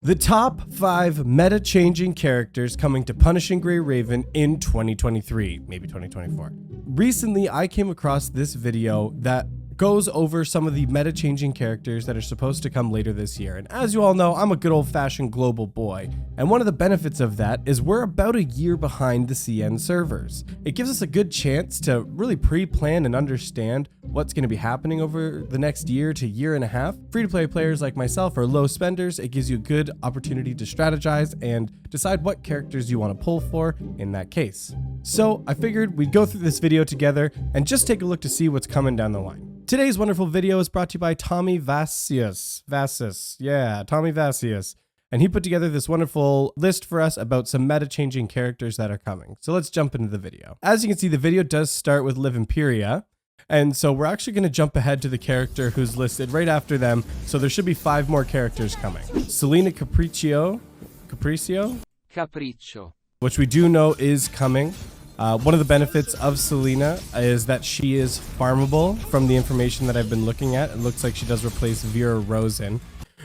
The top 5 meta-changing characters coming to Punishing Gray Raven in 2023, maybe 2024. Recently, I came across this video that goes over some of the meta-changing characters that are supposed to come later this year. And as you all know, I'm a good old-fashioned global boy. And one of the benefits of that is we're about a year behind the CN servers. It gives us a good chance to really pre-plan and understand what's going to be happening over the next year to year and a half. Free-to-play players like myself are low spenders. It gives you a good opportunity to strategize and decide what characters you want to pull for in that case. So I figured we'd go through this video together and just take a look to see what's coming down the line. Today's wonderful video is brought to you by Tommy Vasius. Tommy Vasius. And he put together this wonderful list for us about some meta-changing characters that are coming. So let's jump into the video. As you can see, the video does start with Live Imperia. And so we're actually going to jump ahead to the character who's listed right after them. So there should be 5 more characters coming. Selena Capriccio, which we do know is coming. One of the benefits of Selena is that she is farmable from the information that I've been looking at. It looks like she does replace Vera Rosen,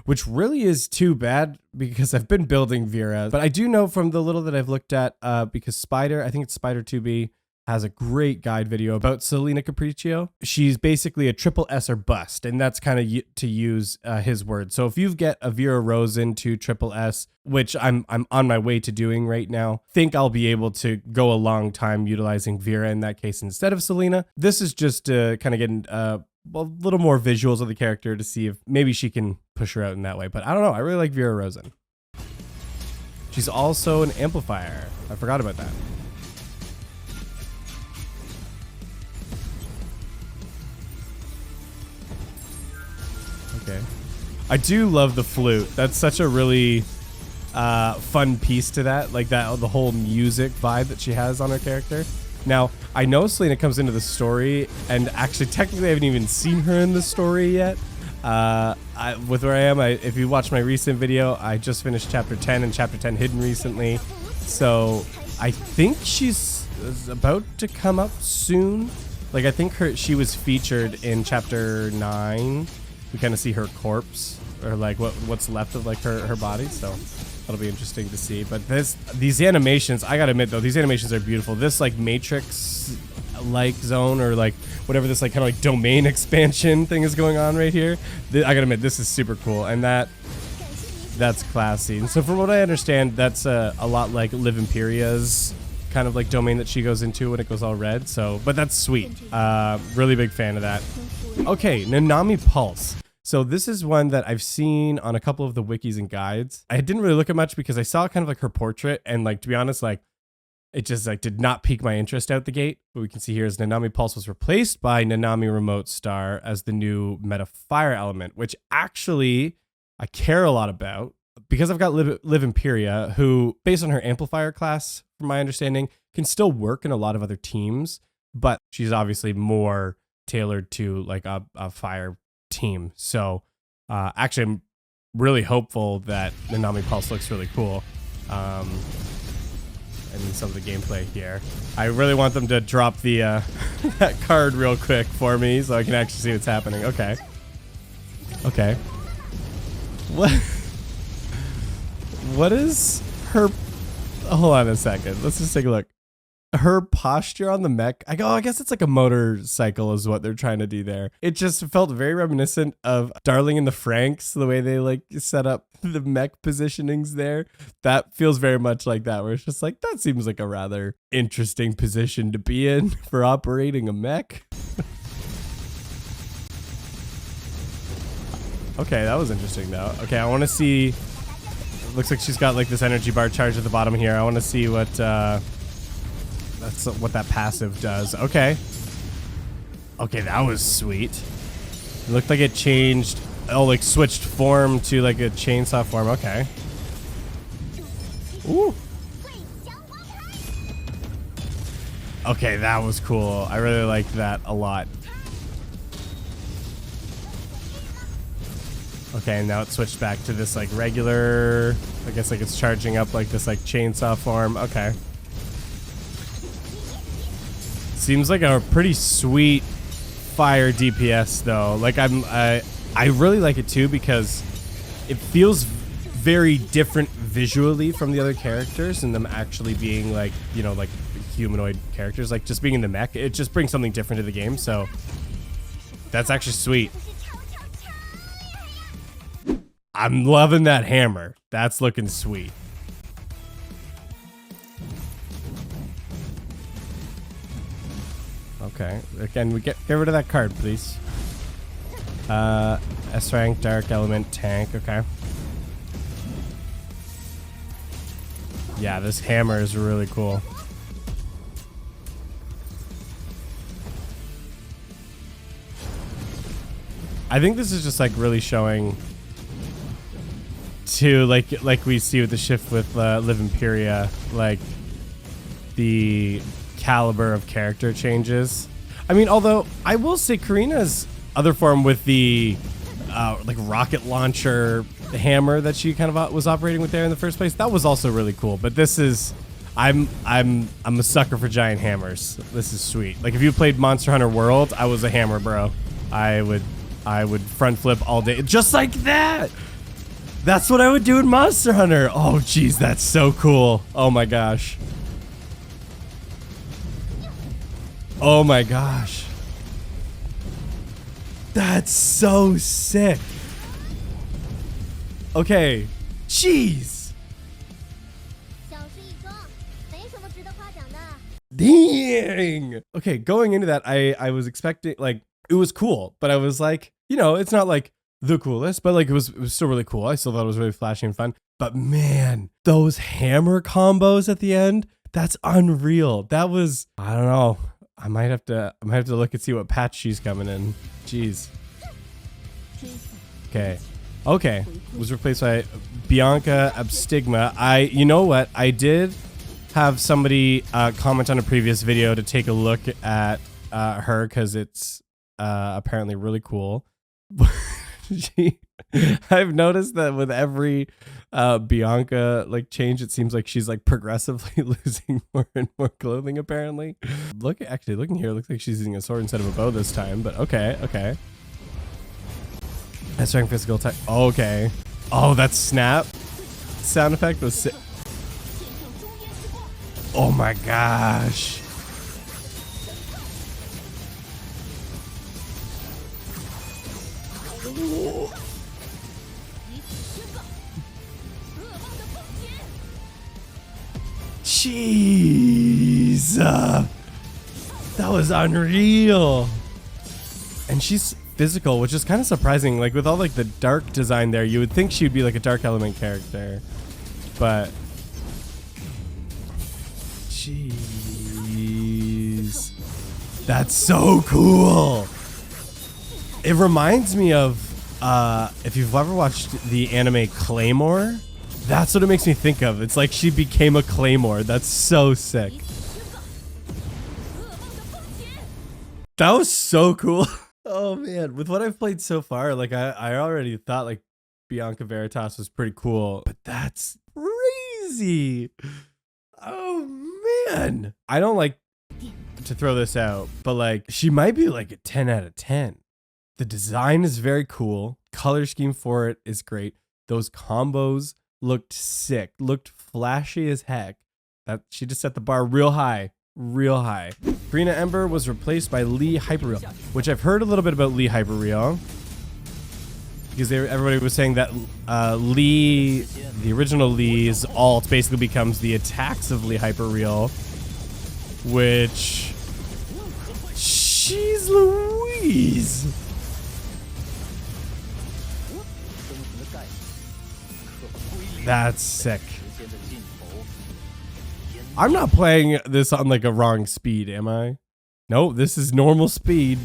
which really is too bad because I've been building Vera. But I do know from the little that I've looked at, because Spider, I think it's Spider2B, has a great guide video about Selena Capriccio. She's basically a triple S or bust, and that's kind of to use his word. So if you get a Vera Rosen to triple S, which I'm on my way to doing right now, think I'll be able to go a long time utilizing Vera in that case instead of Selena. This is just to kind of get a little more visuals of the character to see if maybe she can push her out in that way. But I don't know. I really like Vera Rosen. She's also an amplifier. I forgot about that. Okay. I do love the flute. That's such a really fun piece to that, like that the whole music vibe that she has on her character. Now, I know Selena comes into the story, and actually technically I haven't even seen her in the story yet. With where I am, if you watch my recent video, I just finished chapter 10 and chapter 10 hidden recently. So I think she's about to come up soon. Like I think she was featured in chapter 9. We kind of see her corpse, or like what's left of like her body, so that'll be interesting to see. But these animations, I gotta admit though, these animations are beautiful. This like Matrix like zone, or like whatever this like kind of like domain expansion thing is going on right here, I gotta admit this is super cool, and that's classy. And so from what I understand, that's a lot like Live Imperia's kind of like domain that she goes into when it goes all red. So, but that's sweet. Really big fan of that. Okay, Nami Pulse. So this is one that I've seen on a couple of the wikis and guides. I didn't really look at much because I saw kind of like her portrait, and like to be honest, like it just like did not pique my interest out the gate. What we can see here is Nami Pulse was replaced by Nami Remote Star as the new meta fire element, which actually I care a lot about because I've got Live Imperia, who based on her amplifier class, from my understanding, can still work in a lot of other teams, but she's obviously more tailored to like a fire team. So actually I'm really hopeful that the Nami Pulse looks really cool and some of the gameplay here. I really want them to drop the that card real quick for me so I can actually see what's happening. Okay what is her, hold on a second, let's just take a look. Her posture on the mech, I guess it's like a motorcycle is what they're trying to do there. It just felt very reminiscent of Darling in the Franxx, the way they like set up the mech positionings there. That feels very much like that, where it's just like, that seems like a rather interesting position to be in for operating a mech. Okay, that was interesting though. Okay, I want to see, looks like she's got like this energy bar charge at the bottom here. I want to see what that's what that passive does. Okay, that was sweet. It looked like it changed, like switched form to like a chainsaw form. Okay. Ooh. Okay, that was cool. I really liked that a lot. Okay, and now it switched back to this like regular, I guess like it's charging up like this like chainsaw form. Okay. Seems like a pretty sweet fire DPS though. Like I really like it too because it feels very different visually from the other characters, and them actually being like, you know, like humanoid characters, like just being in the mech, it just brings something different to the game. So that's actually sweet. I'm loving that hammer. That's looking sweet. Okay, again, we get rid of that card, please. S rank, dark element, tank. Okay. Yeah, this hammer is really cool. I think this is just like really showing to like we see with the shift with Live Imperia, like the caliber of character changes. I mean, although I will say Karina's other form with the like rocket launcher hammer that she kind of was operating with there in the first place, that was also really cool. But this is, I'm a sucker for giant hammers. This is sweet. Like if you played Monster Hunter World, I was a hammer bro. I would front flip all day, just like that. That's what I would do in Monster Hunter. Oh geez, that's so cool. Oh my gosh. Oh my gosh. That's so sick. Okay. Jeez. Dang. Okay, going into that, I was expecting, like, it was cool, but I was like, you know, it's not like the coolest, but like it was still really cool. I still thought it was really flashy and fun. But man, those hammer combos at the end, that's unreal. That was, I don't know. I might have to look and see what patch she's coming in. Jeez. Okay. Okay. Was replaced by Bianca Abstigma. You know what? I did have somebody comment on a previous video to take a look at her because it's apparently really cool. I've noticed that with every Bianca like change, it seems like she's like progressively losing more and more clothing apparently. Actually looking here, it looks like she's using a sword instead of a bow this time, but okay. That's strength, physical attack. Okay. Oh, that snap sound effect was sick. Oh my gosh. Jeez. That was unreal. And she's physical, which is kind of surprising. Like with all like the dark design there, you would think she would be like a dark element character. But jeez. That's so cool. It reminds me of if you've ever watched the anime Claymore, that's what it makes me think of. It's like she became a Claymore. That's so sick. That was so cool. Oh man, with what I've played so far, like I already thought like Bianca Veritas was pretty cool, but that's crazy. Oh man. I don't like to throw this out, but like she might be like a 10 out of 10. The design is very cool. Color scheme for it is great. Those combos looked sick, looked flashy as heck. That she just set the bar real high, real high. Karina Ember was replaced by Lee Hyperreal, which I've heard a little bit about Lee Hyperreal because everybody was saying that Lee, the original Lee's alt basically becomes the attacks of Lee Hyperreal, which, jeez Louise. That's sick. I'm not playing this on like a wrong speed, am I? No, this is normal speed.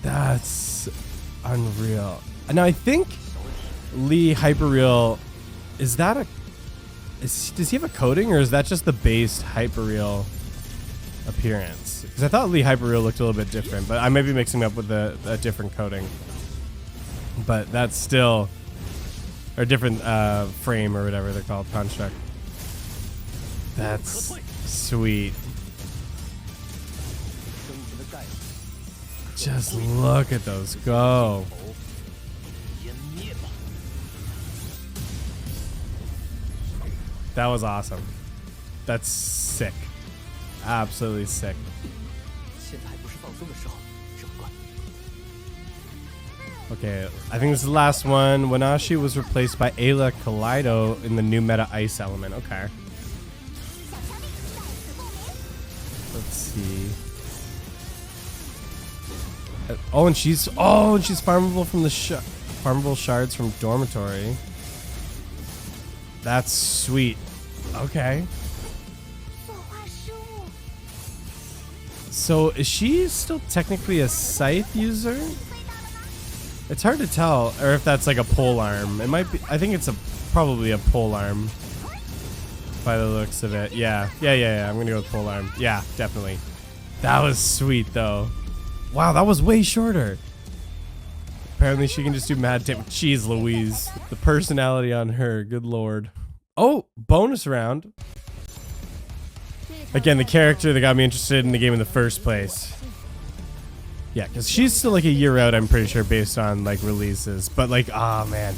That's unreal. Now I think Lee Hyperreal, does he have a coating or is that just the base Hyperreal appearance? Because I thought Lee Hyperreal looked a little bit different, but I may be mixing up with a different coating. But that's still, or different frame or whatever they're called, construct. That's sweet. Just look at those go. That was awesome. That's sick. Absolutely sick. Okay, I think this is the last one. Wanashi was replaced by Ayla Kaleido in the new meta ice element. Okay. Let's see. And she's farmable from the farmable shards from dormitory. That's sweet. Okay. So is she still technically a scythe user? It's hard to tell, or if that's like a pole arm. It might be. I think it's probably a pole arm by the looks of it. Yeah. I'm gonna go with pole arm. Yeah, definitely. That was sweet though. Wow, that was way shorter. Apparently she can just do mad damage. Jeez Louise. The personality on her, good lord. Oh, bonus round. Again, the character that got me interested in the game in the first place. Yeah, because she's still like a year out, I'm pretty sure, based on like releases. But like, oh man.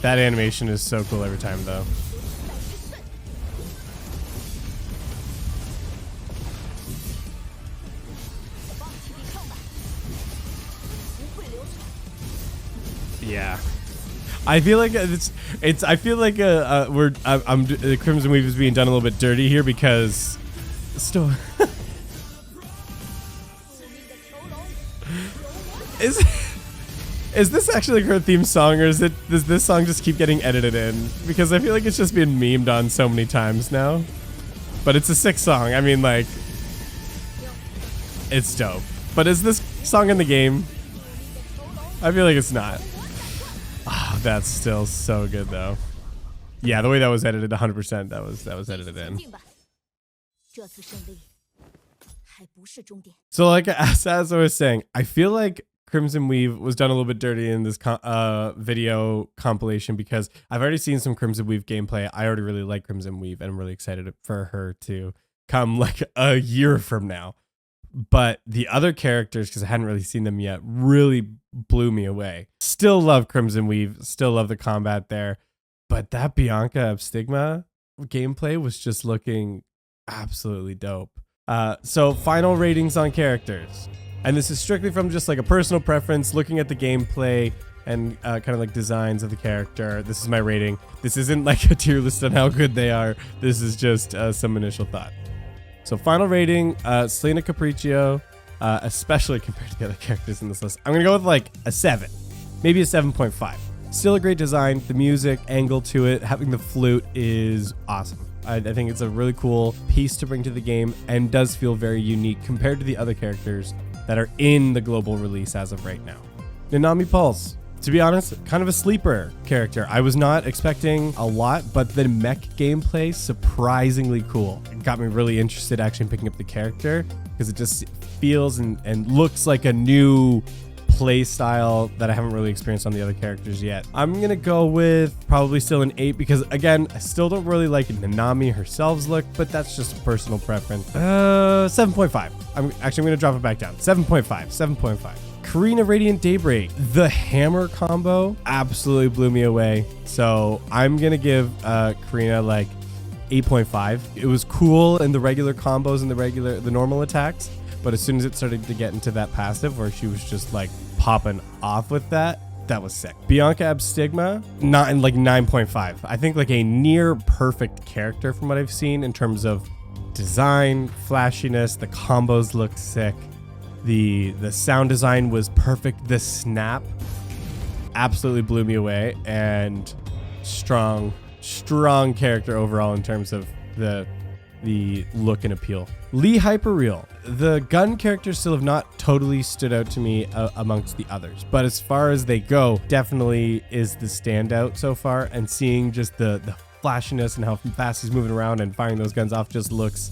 That animation is so cool every time though. Yeah, I feel like I feel like the Crimson Weave is being done a little bit dirty here because still is this actually her theme song, or does this song just keep getting edited in? Because I feel like it's just been memed on so many times now. But it's a sick song. I mean, like, it's dope. But is this song in the game? I feel like it's not. Oh, that's still so good though. Yeah, the way that was edited, 100%. That was edited in. So like as I was saying, I feel like Crimson Weave was done a little bit dirty in this video compilation because I've already seen some Crimson Weave gameplay. I already really like Crimson Weave and I'm really excited for her to come like a year from now. But the other characters, because I hadn't really seen them yet, really blew me away. Still love Crimson Weave, still love the combat there. But that Bianca Stigma gameplay was just looking absolutely dope. So final ratings on characters. And this is strictly from just like a personal preference, looking at the gameplay and kind of like designs of the character. This is my rating. This isn't like a tier list on how good they are. This is just some initial thought. So final rating, Selena Capriccio, especially compared to the other characters in this list, I'm going to go with like a 7, maybe a 7.5. Still a great design. The music angle to it, having the flute is awesome. I think it's a really cool piece to bring to the game and does feel very unique compared to the other characters that are in the global release as of right now. Nami Pulse. To be honest, kind of a sleeper character. I was not expecting a lot, but the mech gameplay, surprisingly cool. It got me really interested actually in picking up the character because it just feels and looks like a new play style that I haven't really experienced on the other characters yet. I'm going to go with probably still an 8 because, again, I still don't really like Nami herself's look, but that's just a personal preference. 7.5. I'm going to drop it back down. 7.5. Karina Radiant Daybreak. The hammer combo absolutely blew me away. So I'm going to give Karina like 8.5. It was cool in the regular combos and the normal attacks. But as soon as it started to get into that passive where she was just like popping off with that was sick. Bianca Stigma, not in like 9.5. I think like a near perfect character from what I've seen in terms of design, flashiness, the combos look sick. The sound design was perfect. The snap absolutely blew me away, and strong character overall in terms of the look and appeal. Hyperreal. The gun characters still have not totally stood out to me amongst the others, but as far as they go, definitely is the standout so far, and seeing just the flashiness and how fast he's moving around and firing those guns off just looks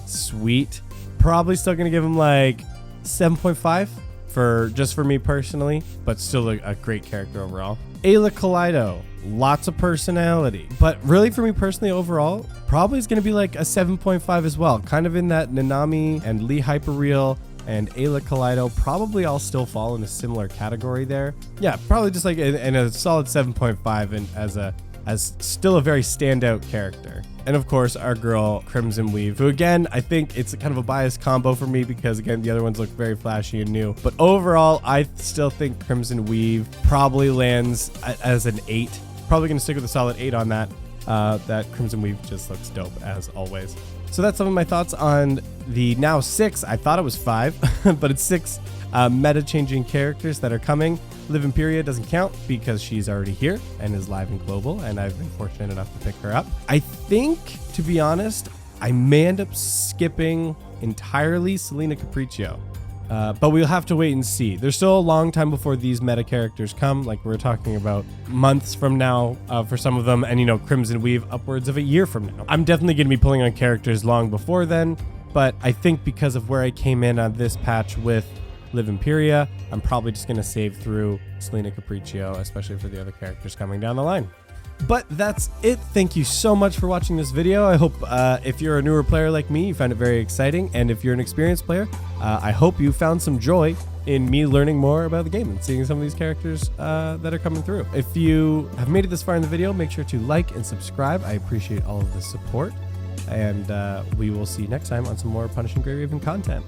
sweet. Probably still gonna give him like 7.5 for me personally, but still a great character overall. Ayla Kaleido, lots of personality, but really for me personally overall, probably is going to be like a 7.5 as well. Kind of in that Nami and Hyperreal and Ayla Kaleido probably all still fall in a similar category there. Yeah, probably just like in a solid 7.5 and as a as still a very standout character. And of course, our girl Crimson Weave, who again, I think it's kind of a biased combo for me because again, the other ones look very flashy and new. But overall, I still think Crimson Weave probably lands as an 8. Probably gonna stick with a solid 8 on that. That Crimson Weave just looks dope as always. So that's some of my thoughts on the now 6, I thought it was 5, but it's 6 meta-changing characters that are coming. Liv Imperia doesn't count because she's already here and is live and global, and I've been fortunate enough to pick her up. I think, to be honest, I may end up skipping entirely Selena Capriccio, but we'll have to wait and see. There's still a long time before these meta characters come, like we're talking about months from now for some of them, and you know, Crimson Weave upwards of a year from now. I'm definitely going to be pulling on characters long before then, but I think because of where I came in on this patch with Liv Imperia, I'm probably just going to save through Selena Capriccio, especially for the other characters coming down the line. But that's it. Thank you so much for watching this video. I hope if you're a newer player like me, you found it very exciting. And if you're an experienced player, I hope you found some joy in me learning more about the game and seeing some of these characters that are coming through. If you have made it this far in the video, make sure to like and subscribe. I appreciate all of the support. And we will see you next time on some more Punishing Grey Raven content.